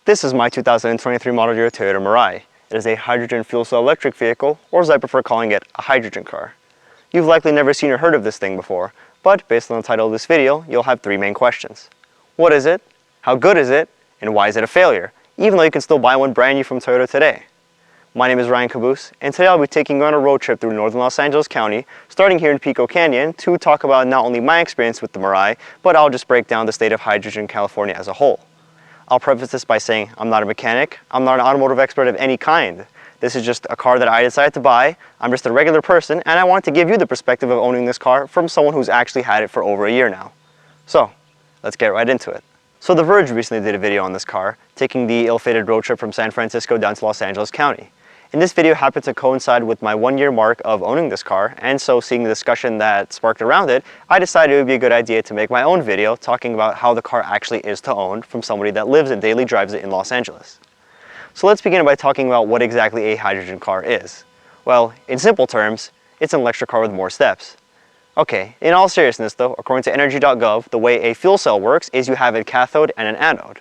This is my 2023 model year Toyota Mirai. It is a hydrogen fuel cell electric vehicle, or as I prefer calling it, a hydrogen car. You've likely never seen or heard of this thing before, but based on the title of this video, you'll have three main questions. What is it? How good is it? And why is it a failure, even though you can still buy one brand new from Toyota today? My name is Ryan Caboose, and today I'll be taking you on a road trip through northern Los Angeles County, starting here in Pico Canyon, to talk about not only my experience with the Mirai, but I'll just break down the state of hydrogen in California as a whole. I'll preface this by saying I'm not a mechanic, I'm not an automotive expert of any kind. This is just a car that I decided to buy. I'm just a regular person, and I want to give you the perspective of owning this car from someone who's actually had it for over a year now. So, let's get right into it. So The Verge recently did a video on this car, taking the ill-fated road trip from San Francisco down to Los Angeles County. And this video happened to coincide with my 1-year mark of owning this car, and so seeing the discussion that sparked around it, I decided it would be a good idea to make my own video talking about how the car actually is to own from somebody that lives and daily drives it in Los Angeles. So let's begin by talking about what exactly a hydrogen car is. Well, in simple terms, it's an electric car with more steps. Okay, in all seriousness though, according to energy.gov, the way a fuel cell works is you have a cathode and an anode.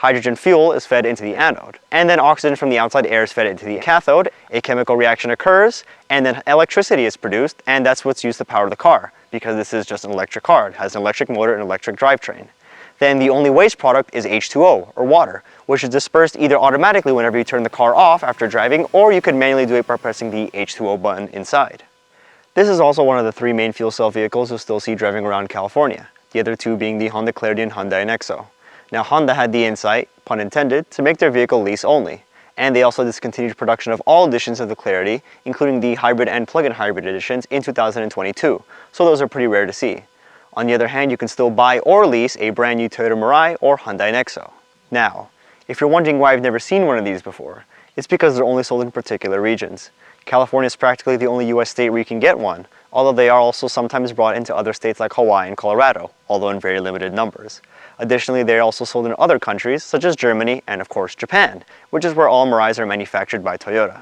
Hydrogen fuel is fed into the anode, and then oxygen from the outside air is fed into the cathode. A chemical reaction occurs, and then electricity is produced, and that's what's used to power the car, because this is just an electric car. It has an electric motor and electric drivetrain. Then the only waste product is H2O, or water, which is dispersed either automatically whenever you turn the car off after driving, or you could manually do it by pressing the H2O button inside. This is also one of the three main fuel cell vehicles you'll still see driving around California, the other two being the Honda Clarity and Hyundai Nexo. Now Honda had the insight, pun intended, to make their vehicle lease only, and they also discontinued production of all editions of the Clarity, including the hybrid and plug-in hybrid editions, in 2022, so those are pretty rare to see. On the other hand, you can still buy or lease a brand new Toyota Mirai or Hyundai Nexo. Now, if you're wondering why I've never seen one of these before, it's because they're only sold in particular regions. California is practically the only US state where you can get one, although they are also sometimes brought into other states like Hawaii and Colorado, although in very limited numbers. Additionally, they are also sold in other countries such as Germany and of course Japan, which is where all Mirais are manufactured by Toyota.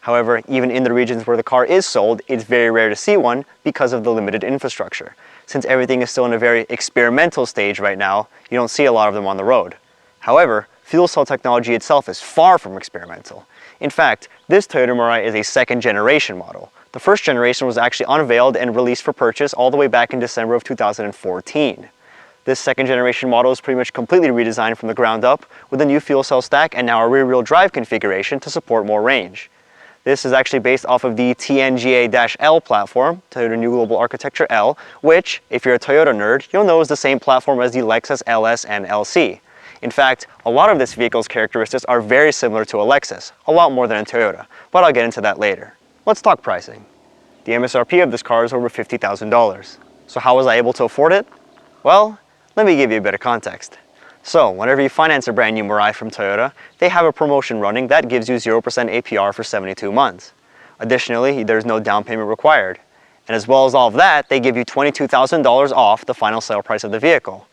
However, even in the regions where the car is sold, it's very rare to see one because of the limited infrastructure. Since everything is still in a very experimental stage right now, you don't see a lot of them on the road. However, fuel cell technology itself is far from experimental. In fact, this Toyota Mirai is a second generation model. The first generation was actually unveiled and released for purchase all the way back in December of 2014. This second generation model is pretty much completely redesigned from the ground up with a new fuel cell stack and now a rear-wheel drive configuration to support more range. This is actually based off of the TNGA-L platform, Toyota New Global Architecture L, which, if you're a Toyota nerd, you'll know is the same platform as the Lexus LS and LC. In fact, a lot of this vehicle's characteristics are very similar to a Lexus, a lot more than a Toyota, but I'll get into that later. Let's talk pricing. The MSRP of this car is over $50,000. So how was I able to afford it? Well, let me give you a bit of context. So, whenever you finance a brand new Mirai from Toyota, they have a promotion running that gives you 0% APR for 72 months. Additionally, there's no down payment required. And as well as all of that, they give you $22,000 off the final sale price of the vehicle.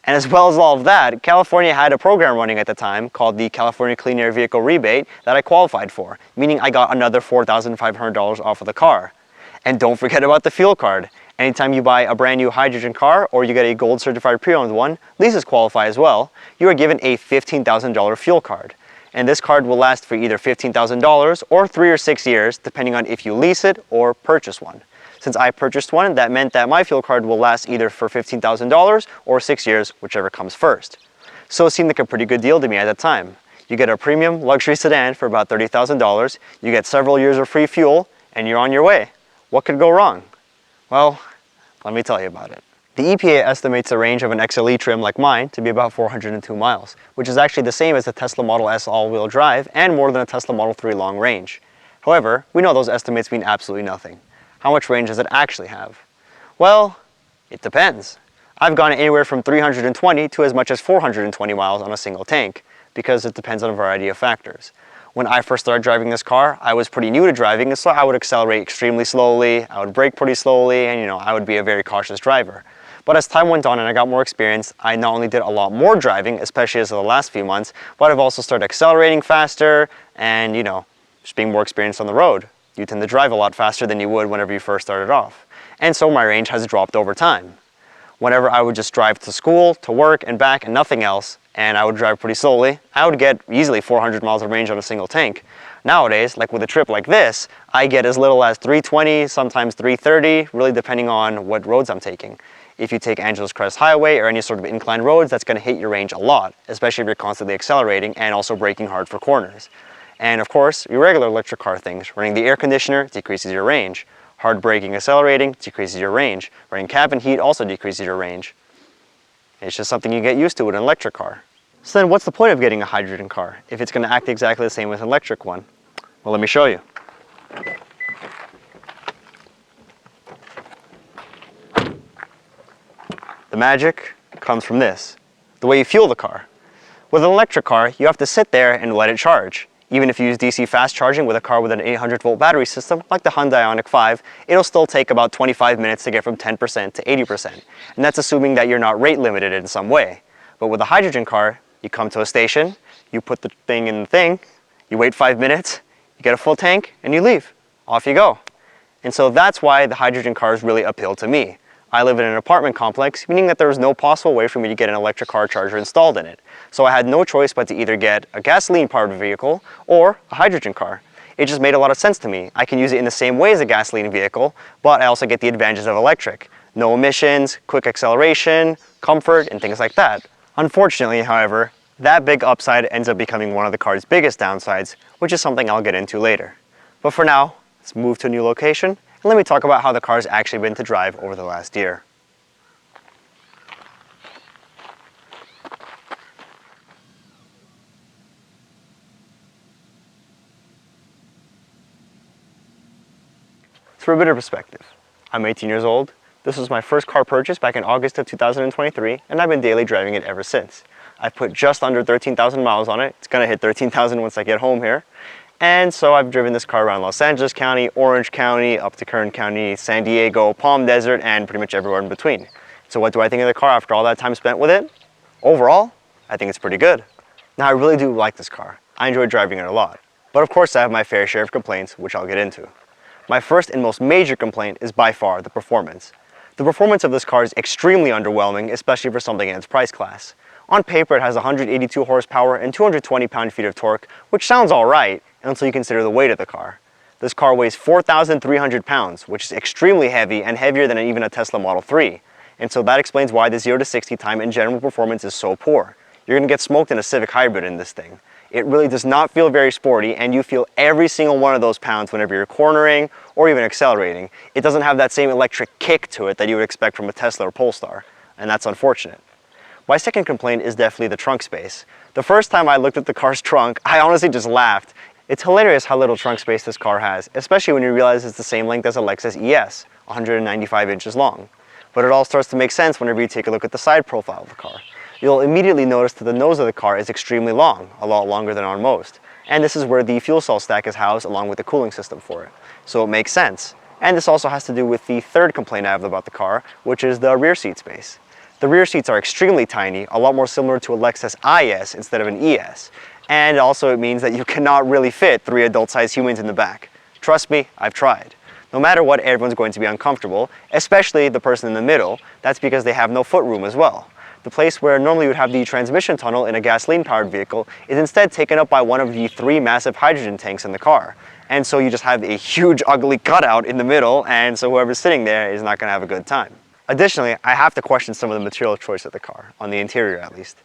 And as well as all of that, California had a program running at the time called the California Clean Air Vehicle Rebate that I qualified for, meaning I got another $4,500 off of the car. And don't forget about the fuel card. Anytime you buy a brand new hydrogen car or you get a gold certified pre-owned one, leases qualify as well, you are given a $15,000 fuel card. And this card will last for either $15,000 or 3 or 6 years, depending on if you lease it or purchase one. Since I purchased one, that meant that my fuel card will last either for $15,000 or 6 years, whichever comes first. So it seemed like a pretty good deal to me at that time. You get a premium luxury sedan for about $30,000, you get several years of free fuel, and you're on your way. What could go wrong? Well, let me tell you about it. The EPA estimates the range of an XLE trim like mine to be about 402 miles, which is actually the same as the Tesla Model S all-wheel drive and more than a Tesla Model 3 long range. However, we know those estimates mean absolutely nothing. How much range does it actually have? Well, it depends. I've gone anywhere from 320 to as much as 420 miles on a single tank, because it depends on a variety of factors. When I first started driving this car, I was pretty new to driving, and so I would accelerate extremely slowly, I would brake pretty slowly, and I would be a very cautious driver. But as time went on and I got more experience, I not only did a lot more driving, especially as of the last few months, but I've also started accelerating faster and, just being more experienced on the road. You tend to drive a lot faster than you would whenever you first started off. And so my range has dropped over time. Whenever I would just drive to school, to work, and back, and nothing else, and I would drive pretty slowly, I would get easily 400 miles of range on a single tank. Nowadays, like with a trip like this, I get as little as 320, sometimes 330, really depending on what roads I'm taking. If you take Angeles Crest Highway or any sort of inclined roads, that's going to hit your range a lot, especially if you're constantly accelerating and also braking hard for corners. And of course, your regular electric car things, running the air conditioner decreases your range. Hard braking, accelerating decreases your range. Running cabin heat also decreases your range. It's just something you get used to with an electric car. So then what's the point of getting a hydrogen car if it's going to act exactly the same as an electric one? Well, let me show you. The magic comes from this, the way you fuel the car. With an electric car, you have to sit there and let it charge. Even if you use DC fast charging with a car with an 800-volt battery system, like the Hyundai Ioniq 5, it'll still take about 25 minutes to get from 10% to 80%. And that's assuming that you're not rate limited in some way. But with a hydrogen car, you come to a station, you put the thing in the thing, you wait 5 minutes, you get a full tank, and you leave. Off you go. And so that's why the hydrogen cars really appeal to me. I live in an apartment complex, meaning that there was no possible way for me to get an electric car charger installed in it. So I had no choice but to either get a gasoline-powered vehicle or a hydrogen car. It just made a lot of sense to me. I can use it in the same way as a gasoline vehicle, but I also get the advantages of electric. No emissions, quick acceleration, comfort, and things like that. Unfortunately, however, that big upside ends up becoming one of the car's biggest downsides, which is something I'll get into later. But for now, let's move to a new location, and let me talk about how the car's actually been to drive over the last year. For a bit of perspective, I'm 18 years old. This was my first car purchase back in August of 2023, and I've been daily driving it ever since. I've put just under 13,000 miles on it. It's gonna hit 13,000 once I get home here. And so I've driven this car around Los Angeles County, Orange County, up to Kern County, San Diego, Palm Desert, and pretty much everywhere in between. So what do I think of the car after all that time spent with it? Overall, I think it's pretty good. Now I really do like this car. I enjoy driving it a lot. But of course I have my fair share of complaints, which I'll get into. My first and most major complaint is by far the performance. The performance of this car is extremely underwhelming, especially for something in its price class. On paper, it has 182 horsepower and 220 pound-feet of torque, which sounds alright until you consider the weight of the car. This car weighs 4,300 pounds, which is extremely heavy and heavier than even a Tesla Model 3. And so that explains why the 0 to 60 time in general performance is so poor. You're going to get smoked in a Civic Hybrid in this thing. It really does not feel very sporty, and you feel every single one of those pounds whenever you're cornering or even accelerating. It doesn't have that same electric kick to it that you would expect from a Tesla or Polestar, and that's unfortunate. My second complaint is definitely the trunk space. The first time I looked at the car's trunk, I honestly just laughed. It's hilarious how little trunk space this car has, especially when you realize it's the same length as a Lexus ES, 195 inches long. But it all starts to make sense whenever you take a look at the side profile of the car. You'll immediately notice that the nose of the car is extremely long, a lot longer than on most. And this is where the fuel cell stack is housed along with the cooling system for it. So it makes sense. And this also has to do with the third complaint I have about the car, which is the rear seat space. The rear seats are extremely tiny, a lot more similar to a Lexus IS instead of an ES. And also it means that you cannot really fit 3 adult-sized humans in the back. Trust me, I've tried. No matter what, everyone's going to be uncomfortable, especially the person in the middle. That's because they have no footroom as well. The place where normally you would have the transmission tunnel in a gasoline-powered vehicle is instead taken up by one of the 3 massive hydrogen tanks in the car. And so you just have a huge, ugly cutout in the middle, and so whoever's sitting there is not going to have a good time. Additionally, I have to question some of the material choice of the car, on the interior at least.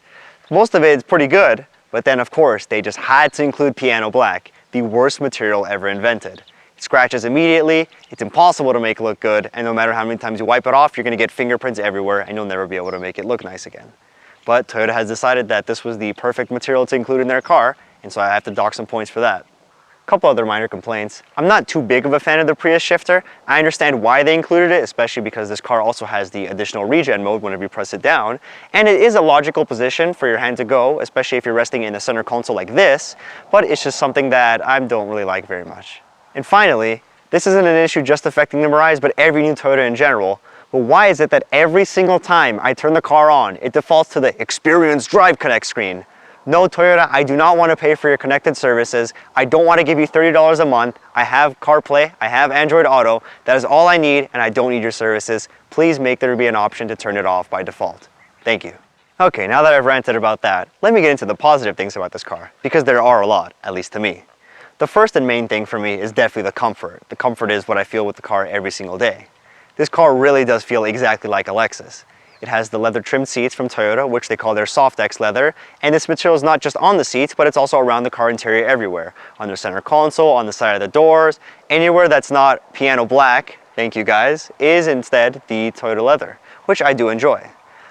Most of it is pretty good, but then of course they just had to include piano black, the worst material ever invented. It scratches immediately, it's impossible to make look good, and no matter how many times you wipe it off, you're going to get fingerprints everywhere and you'll never be able to make it look nice again. But Toyota has decided that this was the perfect material to include in their car, and so I have to dock some points for that. A couple other minor complaints. I'm not too big of a fan of the Prius shifter. I understand why they included it, especially because this car also has the additional regen mode whenever you press it down, and it is a logical position for your hand to go, especially if you're resting in a center console like this, but it's just something that I don't really like very much. And finally, this isn't an issue just affecting the Mirais, but every new Toyota in general. But why is it that every single time I turn the car on, it defaults to the Experience Drive Connect screen? No, Toyota, I do not want to pay for your connected services. I don't want to give you $30 a month. I have CarPlay, I have Android Auto. That is all I need, and I don't need your services. Please make there be an option to turn it off by default. Thank you. Okay, now that I've ranted about that, let me get into the positive things about this car, because there are a lot, at least to me. The first and main thing for me is definitely the comfort. The comfort is what I feel with the car every single day. This car really does feel exactly like a Lexus. It has the leather trimmed seats from Toyota, which they call their Soft-X leather, and this material is not just on the seats, but it's also around the car interior everywhere. On the center console, on the side of the doors, anywhere that's not piano black, thank you guys, is instead the Toyota leather, which I do enjoy.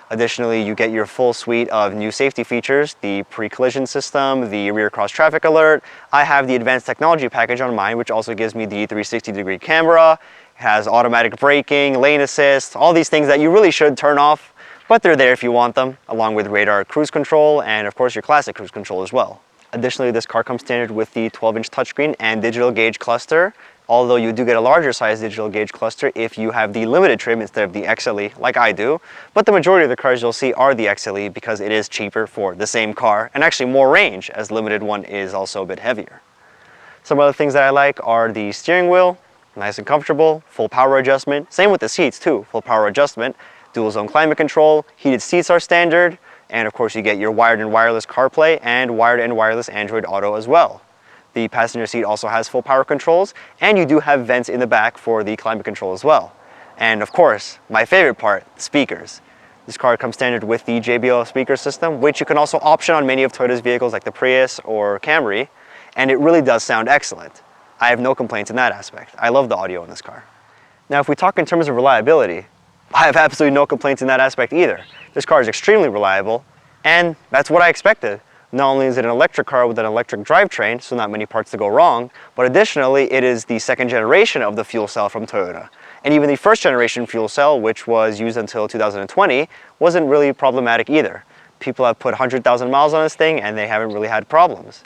Additionally, you get your full suite of new safety features, the pre-collision system, the rear cross traffic alert. I have the advanced technology package on mine, which also gives me the 360-degree camera. It has automatic braking, lane assist, all these things that you really should turn off, but they're there if you want them, along with radar cruise control and of course your classic cruise control as well. Additionally, this car comes standard with the 12-inch touchscreen and digital gauge cluster, although you do get a larger size digital gauge cluster if you have the limited trim instead of the XLE, like I do. But the majority of the cars you'll see are the XLE because it is cheaper for the same car and actually more range, as the limited one is also a bit heavier. Some other things that I like are the steering wheel, nice and comfortable, full power adjustment. Same with the seats too, full power adjustment. Dual zone climate control, heated seats are standard, and of course you get your wired and wireless CarPlay and wired and wireless Android Auto as well. The passenger seat also has full power controls, and you do have vents in the back for the climate control as well. And of course, my favorite part, speakers. This car comes standard with the JBL speaker system, which you can also option on many of Toyota's vehicles like the Prius or Camry, and it really does sound excellent. I have no complaints in that aspect. I love the audio in this car. Now, if we talk in terms of reliability, I have absolutely no complaints in that aspect either. This car is extremely reliable, and that's what I expected. Not only is it an electric car with an electric drivetrain, so not many parts to go wrong, but additionally it is the second generation of the fuel cell from Toyota. And even the first generation fuel cell, which was used until 2020, wasn't really problematic either. People have put 100,000 miles on this thing and they haven't really had problems.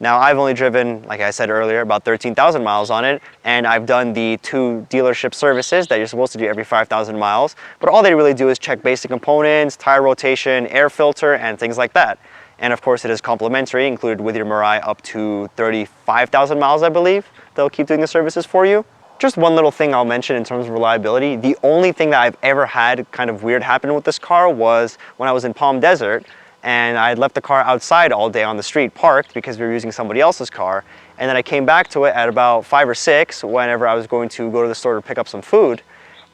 Now, I've only driven, like I said earlier, about 13,000 miles on it, and I've done the 2 dealership services that you're supposed to do every 5,000 miles, but all they really do is check basic components, tire rotation, air filter, and things like that. And of course, it is complimentary, included with your Mirai up to 35,000 miles, I believe. They'll keep doing the services for you. Just one little thing I'll mention in terms of reliability. The only thing that I've ever had kind of weird happen with this car was when I was in Palm Desert, and I had left the car outside all day on the street parked because we were using somebody else's car. And then I came back to it at about 5 or 6 whenever I was going to go to the store to pick up some food.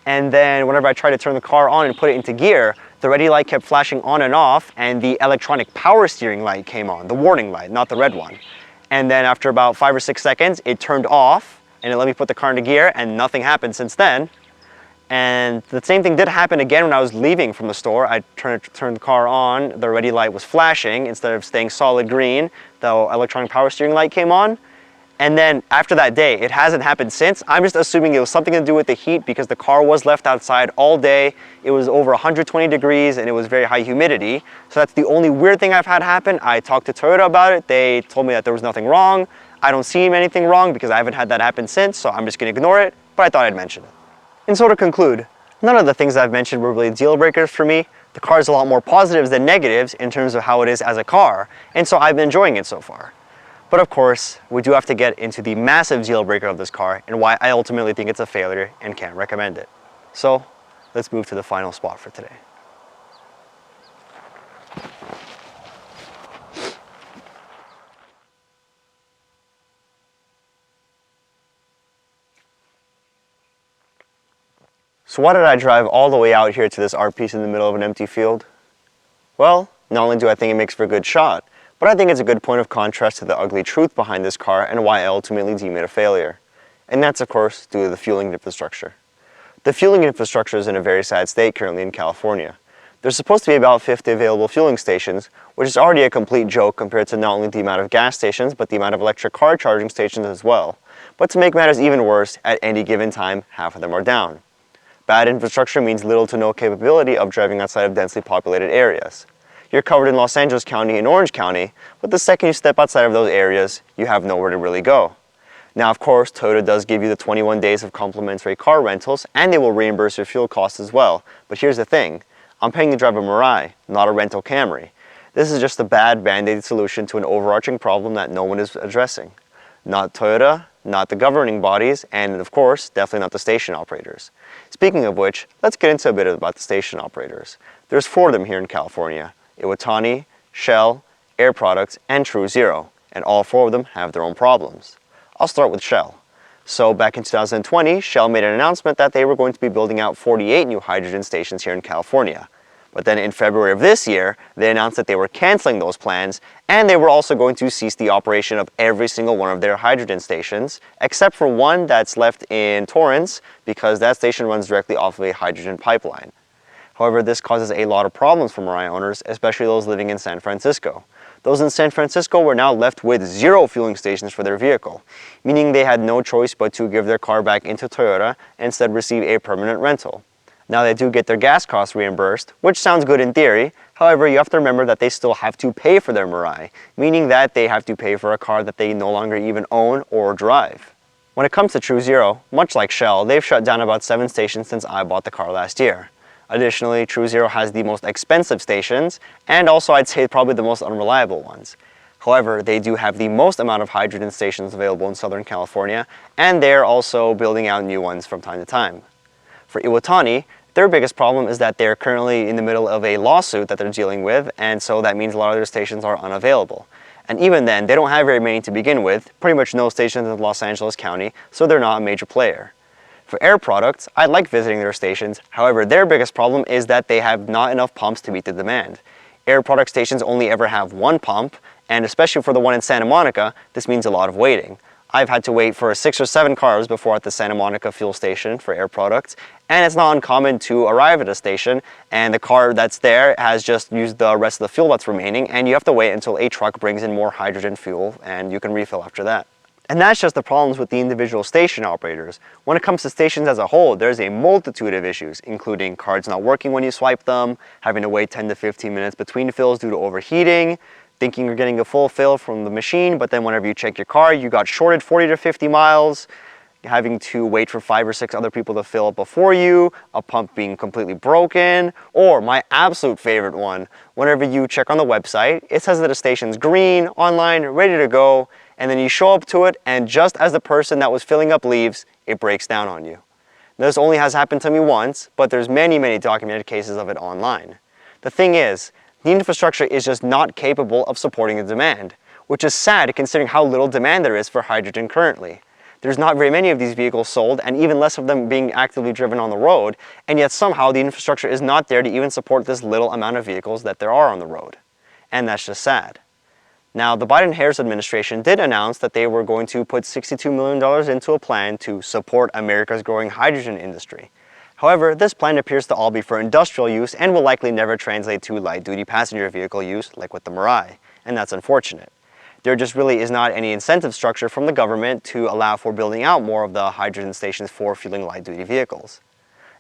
And then whenever I tried to turn the car on and put it into gear, the ready light kept flashing on and off, and the electronic power steering light came on, the warning light, not the red one. And then after about 5 or 6 seconds, it turned off and it let me put the car into gear, and nothing happened since then. And the same thing did happen again when I was leaving from the store. I turned the car on, the ready light was flashing. Instead of staying solid green, the electronic power steering light came on. And then after that day, it hasn't happened since. I'm just assuming it was something to do with the heat because the car was left outside all day. It was over 120 degrees and it was very high humidity. So that's the only weird thing I've had happen. I talked to Toyota about it. They told me that there was nothing wrong. I don't see anything wrong because I haven't had that happen since, so I'm just gonna ignore it, but I thought I'd mention it. And so to conclude, none of the things I've mentioned were really deal breakers for me. The car has a lot more positives than negatives in terms of how it is as a car, and so I've been enjoying it so far. But of course, we do have to get into the massive deal breaker of this car and why I ultimately think it's a failure and can't recommend it. So let's move to the final spot for today. So why did I drive all the way out here to this art piece in the middle of an empty field? Well, not only do I think it makes for a good shot, but I think it's a good point of contrast to the ugly truth behind this car and why I ultimately deem it a failure. And that's of course due to the fueling infrastructure. The fueling infrastructure is in a very sad state currently in California. There's supposed to be about 50 available fueling stations, which is already a complete joke compared to not only the amount of gas stations, but the amount of electric car charging stations as well. But to make matters even worse, at any given time, half of them are down. Bad infrastructure means little to no capability of driving outside of densely populated areas. You're covered in Los Angeles County and Orange County, but the second you step outside of those areas, you have nowhere to really go. Now, of course, Toyota does give you the 21 days of complimentary car rentals, and they will reimburse your fuel costs as well. But here's the thing, I'm paying to drive a Mirai, not a rental Camry. This is just a bad band-aid solution to an overarching problem that no one is addressing. Not Toyota, not the governing bodies, and of course, definitely not the station operators. Speaking of which, let's get into a bit about the station operators. There's 4 of them here in California: Iwatani, Shell, Air Products, and True Zero, and all 4 of them have their own problems. I'll start with Shell. So back in 2020, Shell made an announcement that they were going to be building out 48 new hydrogen stations here in California. But then in February of this year, they announced that they were canceling those plans, and they were also going to cease the operation of every single one of their hydrogen stations, except for one that's left in Torrance, because that station runs directly off of a hydrogen pipeline. However, this causes a lot of problems for Mirai owners, especially those living in San Francisco. Those in San Francisco were now left with 0 fueling stations for their vehicle, meaning they had no choice but to give their car back into Toyota and instead receive a permanent rental. Now they do get their gas costs reimbursed, which sounds good in theory. However, you have to remember that they still have to pay for their Mirai, meaning that they have to pay for a car that they no longer even own or drive. When it comes to True Zero, much like Shell, they've shut down about 7 stations since I bought the car last year. Additionally, True Zero has the most expensive stations, and also I'd say probably the most unreliable ones. However, they do have the most amount of hydrogen stations available in Southern California, and they're also building out new ones from time to time. For Iwatani, their biggest problem is that they're currently in the middle of a lawsuit that they're dealing with, and so that means a lot of their stations are unavailable. And even then, they don't have very many to begin with, pretty much no stations in Los Angeles County, so they're not a major player. For Air Products, I like visiting their stations, however their biggest problem is that they have not enough pumps to meet the demand. Air Product stations only ever have 1 pump, and especially for the one in Santa Monica, this means a lot of waiting. I've had to wait for 6 or 7 cars before at the Santa Monica fuel station for Air Products, and it's not uncommon to arrive at a station and the car that's there has just used the rest of the fuel that's remaining, and you have to wait until a truck brings in more hydrogen fuel and you can refill after that. And that's just the problems with the individual station operators. When it comes to stations as a whole, there's a multitude of issues, including cards not working when you swipe them, having to wait 10 to 15 minutes between fills due to overheating, thinking you're getting a full fill from the machine, but then whenever you check your car, you got shorted 40 to 50 miles, having to wait for 5 or 6 other people to fill up before you, a pump being completely broken, or my absolute favorite one, whenever you check on the website, it says that a station's green, online, ready to go, and then you show up to it, and just as the person that was filling up leaves, it breaks down on you. This only has happened to me once, but there's many documented cases of it online. The thing is, the infrastructure is just not capable of supporting the demand, which is sad considering how little demand there is for hydrogen currently. There's not very many of these vehicles sold, and even less of them being actively driven on the road, and yet somehow the infrastructure is not there to even support this little amount of vehicles that there are on the road. And that's just sad. Now, the Biden-Harris administration did announce that they were going to put $62 million into a plan to support America's growing hydrogen industry. However, this plan appears to all be for industrial use and will likely never translate to light-duty passenger vehicle use like with the Mirai, and that's unfortunate. There just really is not any incentive structure from the government to allow for building out more of the hydrogen stations for fueling light-duty vehicles.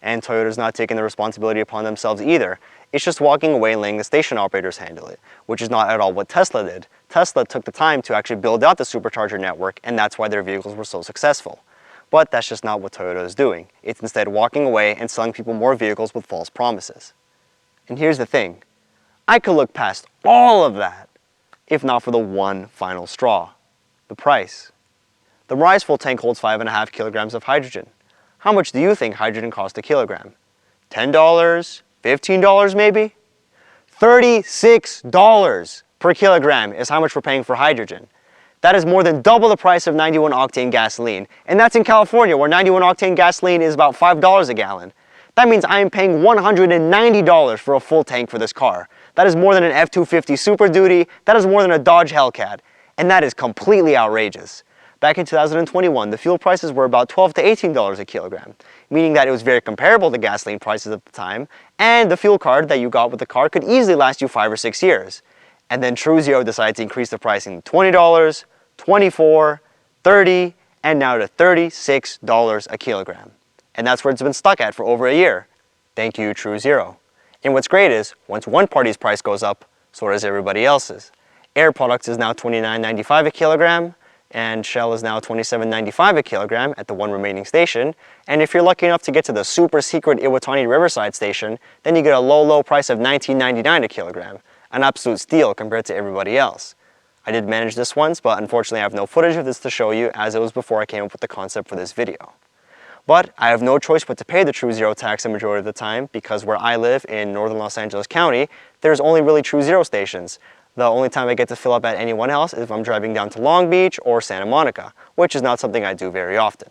And Toyota's not taking the responsibility upon themselves either. It's just walking away and letting the station operators handle it, which is not at all what Tesla did. Tesla took the time to actually build out the supercharger network, and that's why their vehicles were so successful. But that's just not what Toyota is doing. It's instead walking away and selling people more vehicles with false promises. And here's the thing. I could look past all of that, if not for the one final straw: the price. The Mirai's full tank holds 5.5 kilograms of hydrogen. How much do you think hydrogen costs a kilogram? $10? $15 maybe? $36 per kilogram is how much we're paying for hydrogen. That is more than double the price of 91 octane gasoline, and that's in California, where 91 octane gasoline is about $5 a gallon. That means I am paying $190 for a full tank for this car. That is more than an F-250 Super Duty, that is more than a Dodge Hellcat, and that is completely outrageous. Back in 2021, the fuel prices were about $12 to $18 a kilogram, meaning that it was very comparable to gasoline prices at the time, and the fuel card that you got with the car could easily last you 5 or 6 years. And then True Zero decided to increase the pricing to $20, $24, $30, and now to $36 a kilogram. And that's where it's been stuck at for over a year. Thank you, True Zero. And what's great is, once one party's price goes up, so does everybody else's. Air Products is now $29.95 a kilogram, and Shell is now $27.95 a kilogram at the one remaining station. And if you're lucky enough to get to the super secret Iwatani Riverside station, then you get a low price of $19.99 a kilogram. an absolute steal compared to everybody else. I did manage this once, but unfortunately I have no footage of this to show you, as it was before I came up with the concept for this video. But I have no choice but to pay the True Zero tax the majority of the time, because where I live in northern Los Angeles County, there's only really True Zero stations. The only time I get to fill up at anyone else is if I'm driving down to Long Beach or Santa Monica, which is not something I do very often.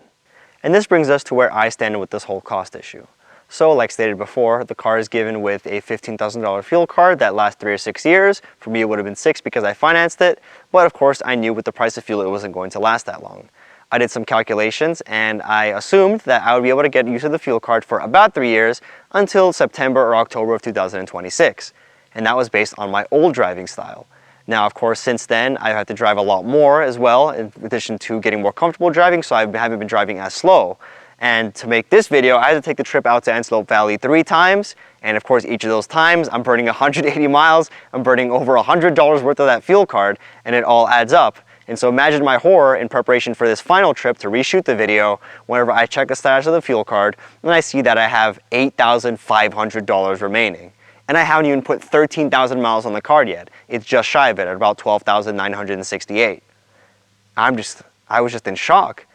And this brings us to where I stand with this whole cost issue. So, like stated before, the car is given with a $15,000 fuel card that lasts 3 or 6 years. For me, it would have been 6 because I financed it, but of course I knew with the price of fuel it wasn't going to last that long. I did some calculations and I assumed that I would be able to get use of the fuel card for about 3 years until September or October of 2026. And that was based on my old driving style. Now, of course, since then, I've had to drive a lot more as well, in addition to getting more comfortable driving, so I haven't been driving as slow. And to make this video, I had to take the trip out to Antelope Valley 3 times, and of course, each of those times, I'm burning 180 miles, I'm burning over $100 worth of that fuel card, and it all adds up. And so imagine my horror in preparation for this final trip to reshoot the video, whenever I check the status of the fuel card, and I see that I have $8,500 remaining. And I haven't even put 13,000 miles on the card yet. It's just shy of it, at about 12,968. I was just in shock.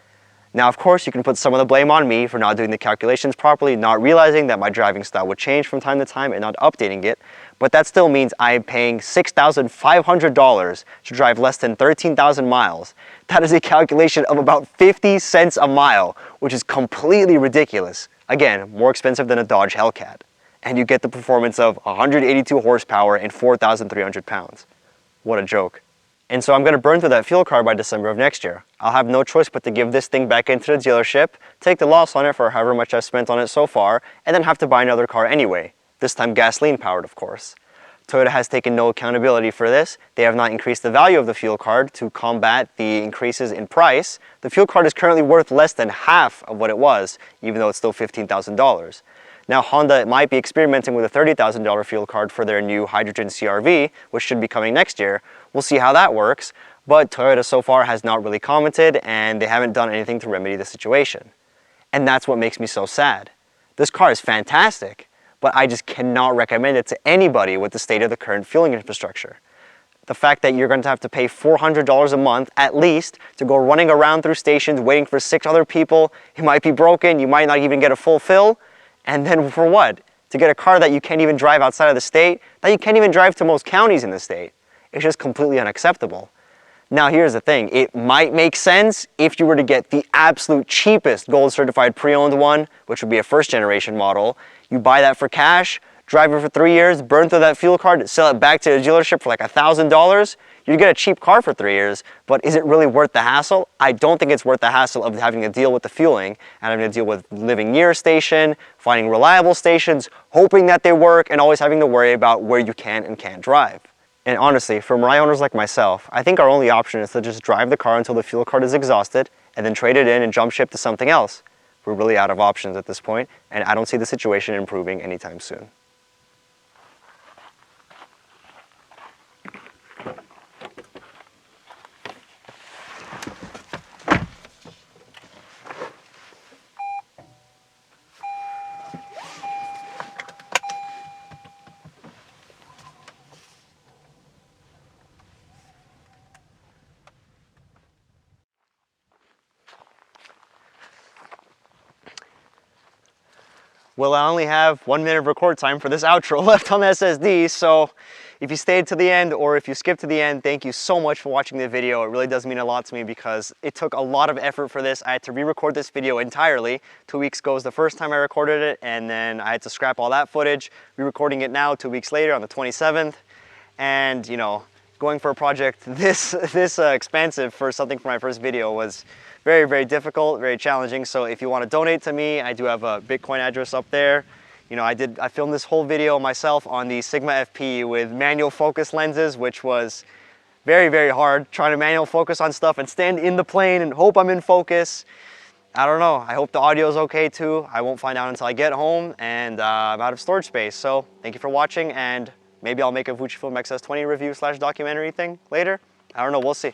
Now, of course, you can put some of the blame on me for not doing the calculations properly, not realizing that my driving style would change from time to time and not updating it, but that still means I'm paying $6,500 to drive less than 13,000 miles. That is a calculation of about 50 cents a mile, which is completely ridiculous. Again, more expensive than a Dodge Hellcat. And you get the performance of 182 horsepower and 4,300 pounds. What a joke. And so I'm going to burn through that fuel card by December of next year. I'll have no choice but to give this thing back into the dealership, take the loss on it for however much I've spent on it so far, and then have to buy another car anyway. This time gasoline powered, of course. Toyota has taken no accountability for this. They have not increased the value of the fuel card to combat the increases in price. The fuel card is currently worth less than half of what it was, even though it's still $15,000. Now, Honda might be experimenting with a $30,000 fuel card for their new hydrogen CR-V, which should be coming next year. We'll see how that works, but Toyota so far has not really commented, and they haven't done anything to remedy the situation. And that's what makes me so sad. This car is fantastic, but I just cannot recommend it to anybody with the state of the current fueling infrastructure. The fact that you're going to have to pay $400 a month at least to go running around through stations waiting for 6 other people, you might be broken, you might not even get a full fill. And then for what? To get a car that you can't even drive outside of the state, that you can't even drive to most counties in the state. It's just completely unacceptable. Now here's the thing, it might make sense if you were to get the absolute cheapest gold certified pre-owned one, which would be a first generation model. You buy that for cash, drive it for 3 years, burn through that fuel card, sell it back to the dealership for like $1,000. You get a cheap car for 3 years, but is it really worth the hassle? I don't think it's worth the hassle of having to deal with the fueling and having to deal with living near a station, finding reliable stations, hoping that they work, and always having to worry about where you can and can't drive. And honestly, for Mirai owners like myself, I think our only option is to just drive the car until the fuel card is exhausted and then trade it in and jump ship to something else. We're really out of options at this point, and I don't see the situation improving anytime soon. Well, I only have 1 minute of record time for this outro left on the SSD, so if you stayed to the end or if you skipped to the end, thank you so much for watching the video. It really does mean a lot to me because it took a lot of effort for this. I had to re-record this video entirely. 2 weeks ago was the first time I recorded it, and then I had to scrap all that footage, re-recording it now 2 weeks later on the 27th. And, you know, going for a project this expensive for something for my first video was very, very difficult, very challenging. So if you want to donate to me, I do have a Bitcoin address up there. You know, I filmed this whole video myself on the Sigma FP with manual focus lenses, which was very, very hard, trying to manual focus on stuff and stand in the plane and hope I'm in focus. I don't know, I hope the audio is okay too. I won't find out until I get home, and I'm out of storage space. So thank you for watching, and maybe I'll make a Fujifilm X-S20 review / documentary thing later. I don't know, we'll see.